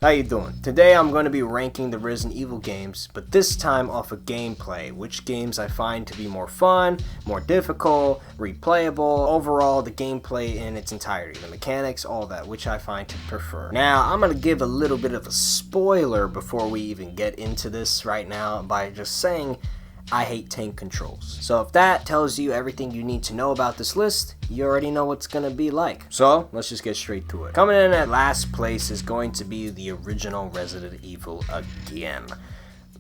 How you doing? Today I'm going to be ranking the Resident Evil games, but this time off of gameplay, which games I find to be more fun, more difficult, replayable, overall the gameplay in its entirety, the mechanics, all that, which I find to prefer. Now, I'm going to give a little bit of a spoiler before we even get into this right now by just saying I hate tank controls. So if that tells you everything you need to know about this list, you already know what's gonna be like. So let's just get straight to it. Coming in at last place is going to be the original Resident Evil again.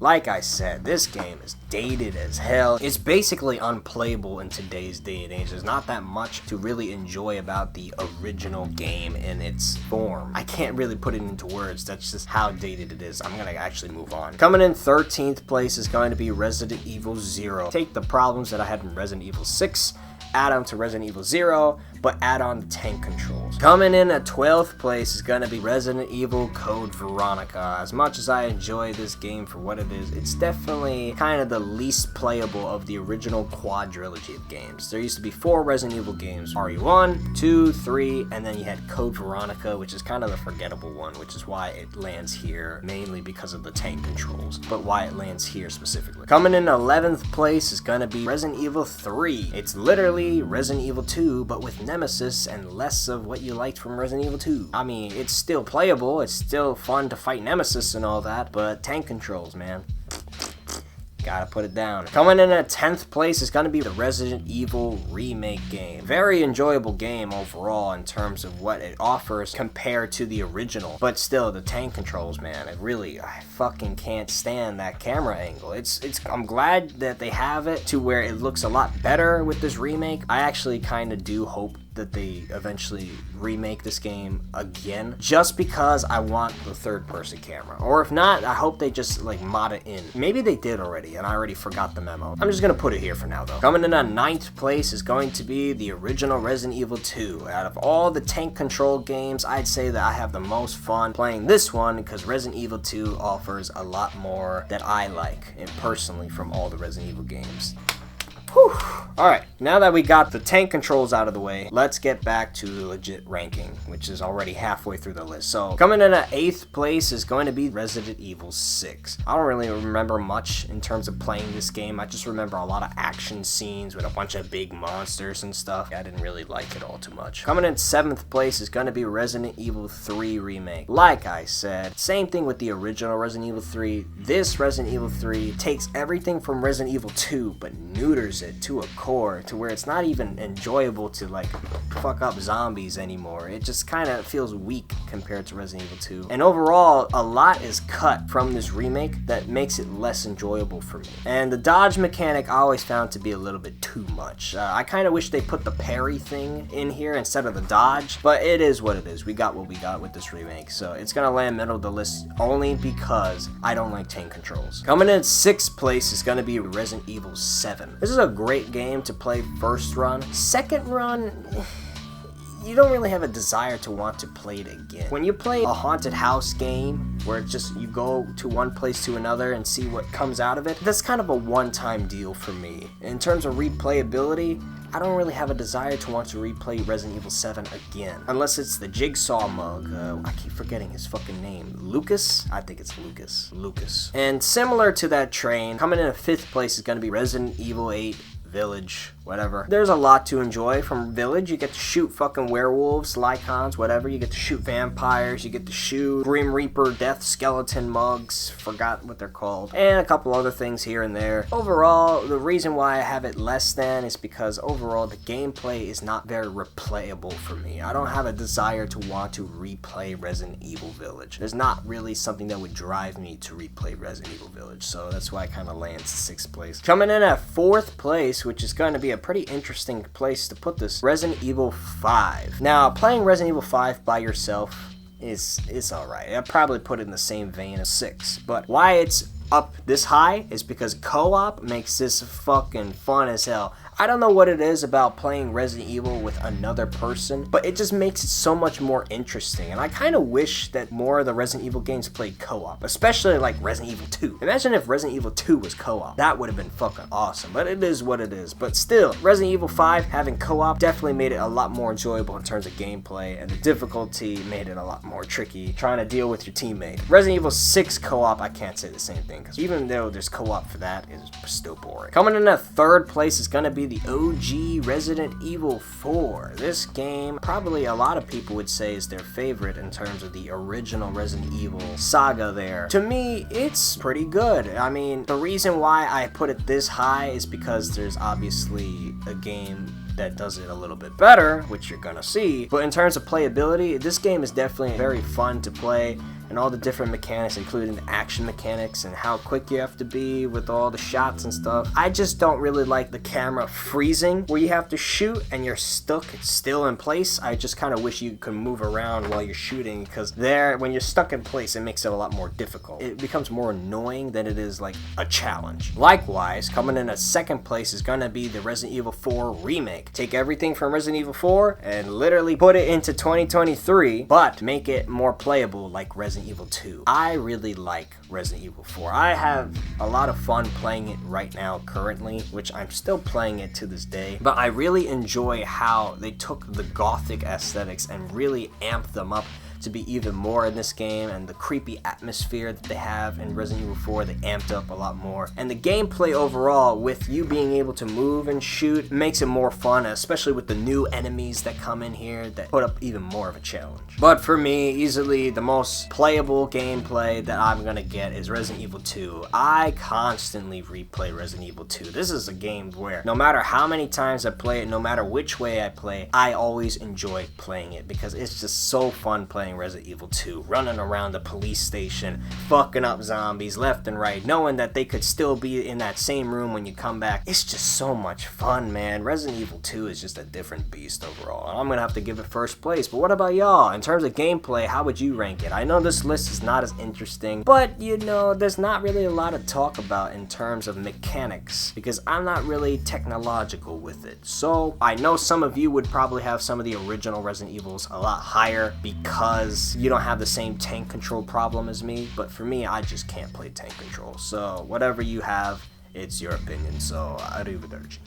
Like I said, this game is dated as hell. It's basically unplayable in today's day and age. There's not that much to really enjoy about the original game in its form. I can't really put it into words. That's just how dated it is. I'm gonna actually move on. Coming in 13th place is going to be Resident Evil 0. Take the problems that I had in Resident Evil 6, add on to Resident Evil 0, but add on the tank controls. Coming in at 12th place is going to be Resident Evil Code Veronica. As much as I enjoy this game for what it is, it's definitely kind of the least playable of the original quadrilogy of games. There used to be 4 Resident Evil games, RE1, 2, 3, and then you had Code Veronica, which is kind of the forgettable one, which is why it lands here, mainly because of the tank controls, but why it lands here specifically. Coming in 11th place is going to be Resident Evil 3. It's literally Resident Evil 2, but with Nemesis and less of what you liked from Resident Evil 2. I mean, it's still playable, it's still fun to fight Nemesis and all that, but tank controls, man. Gotta put it down. Coming in at 10th place is gonna be the Resident Evil remake game. Very enjoyable game overall in terms of what it offers compared to the original. But still, the tank controls, man, I fucking can't stand that camera angle. I'm glad that they have it to where it looks a lot better with this remake. I actually kinda do hope that they eventually remake this game again, just because I want the third person camera. Or if not, I hope they just like mod it in. Maybe they did already and I already forgot the memo. I'm just gonna put it here for now though. Coming in at 9th place is going to be the original Resident Evil 2. Out of all the tank control games, I'd say that I have the most fun playing this one because Resident Evil 2 offers a lot more that I like, and personally, from all the Resident Evil games. Whew. Alright, now that we got the tank controls out of the way, let's get back to the legit ranking, which is already halfway through the list. So, coming in at 8th place is going to be Resident Evil 6. I don't really remember much in terms of playing this game. I just remember a lot of action scenes with a bunch of big monsters and stuff. I didn't really like it all too much. Coming in 7th place is going to be Resident Evil 3 Remake. Like I said, same thing with the original Resident Evil 3. This Resident Evil 3 takes everything from Resident Evil 2, but neuters it to a core to where it's not even enjoyable to like fuck up zombies anymore. It just kind of feels weak compared to Resident Evil 2. And overall, a lot is cut from this remake that makes it less enjoyable for me. And the dodge mechanic I always found to be a little bit too much. I kind of wish they put the parry thing in here instead of the dodge, but it is what it is. We got what we got with this remake, so it's gonna land middle of the list only because I don't like tank controls. Coming in 6th place is gonna be Resident Evil 7. This is a great game to play first run. Second run, you don't really have a desire to want to play it again. When you play a haunted house game where it's just you go to one place to another and see what comes out of it, that's kind of a one-time deal for me. In terms of replayability, I don't really have a desire to want to replay Resident Evil 7 again. Unless it's the Jigsaw mug. I keep forgetting his fucking name. Lucas? I think it's Lucas. Lucas. And similar to that train, coming in at 5th place is going to be Resident Evil 8 Village, whatever. There's a lot to enjoy from Village. You get to shoot fucking werewolves, lycons, whatever. You get to shoot vampires. You get to shoot Grim Reaper death skeleton mugs. Forgot what they're called. And a couple other things here and there. Overall, the reason why I have it less than is because overall the gameplay is not very replayable for me. I don't have a desire to want to replay Resident Evil Village. There's not really something that would drive me to replay Resident Evil Village. So that's why it kind of lands 6th place. Coming in at 4th place, which is going to be a pretty interesting place to put this, Resident Evil 5. Now, playing Resident Evil 5 by yourself is alright. I'd probably put it in the same vein as 6. But why it's up this high is because co-op makes this fucking fun as hell. I don't know what it is about playing Resident Evil with another person, but it just makes it so much more interesting. And I kind of wish that more of the Resident Evil games played co-op, especially like Resident Evil 2. Imagine if Resident Evil 2 was co-op. That would have been fucking awesome, but it is what it is. But still, Resident Evil 5 having co-op definitely made it a lot more enjoyable in terms of gameplay, and the difficulty made it a lot more tricky trying to deal with your teammate. Resident Evil 6 co-op, I can't say the same thing, because even though there's co-op for that, it's still boring. Coming in at third place is going to be the OG Resident Evil 4. This game, probably a lot of people would say is their favorite in terms of the original Resident Evil saga there. To me, it's pretty good. I mean, the reason why I put it this high is because there's obviously a game that does it a little bit better, which you're gonna see. But in terms of playability, this game is definitely very fun to play, and all the different mechanics, including the action mechanics and how quick you have to be with all the shots and stuff. I just don't really like the camera freezing where you have to shoot and you're stuck still in place. I just kind of wish you could move around while you're shooting, because when you're stuck in place, it makes it a lot more difficult. It becomes more annoying than it is like a challenge. Likewise, coming in at second place is gonna be the Resident Evil 4 remake. Take everything from Resident Evil 4 and literally put it into 2023, but make it more playable like Resident Evil 2. I really like Resident Evil 4. I have a lot of fun playing it right now currently, which I'm still playing it to this day, but I really enjoy how they took the gothic aesthetics and really amped them up to be even more in this game, and the creepy atmosphere that they have in Resident Evil 4, they amped up a lot more. And the gameplay overall, with you being able to move and shoot, makes it more fun, especially with the new enemies that come in here that put up even more of a challenge. But for me, easily the most playable gameplay that I'm gonna get is Resident Evil 2. I constantly replay Resident Evil 2. This is a game where no matter how many times I play it, no matter which way I play, I always enjoy playing it because it's just so fun playing Resident Evil 2, running around the police station, fucking up zombies left and right, knowing that they could still be in that same room when you come back. It's just so much fun, man. Resident Evil 2 is just a different beast overall. I'm gonna have to give it first place, but what about y'all? In terms of gameplay, how would you rank it? I know this list is not as interesting, but you know, there's not really a lot to talk about in terms of mechanics, because I'm not really technological with it. So I know some of you would probably have some of the original Resident Evils a lot higher because you don't have the same tank control problem as me, but for me, I just can't play tank control. So whatever you have, it's your opinion, so arrivederci.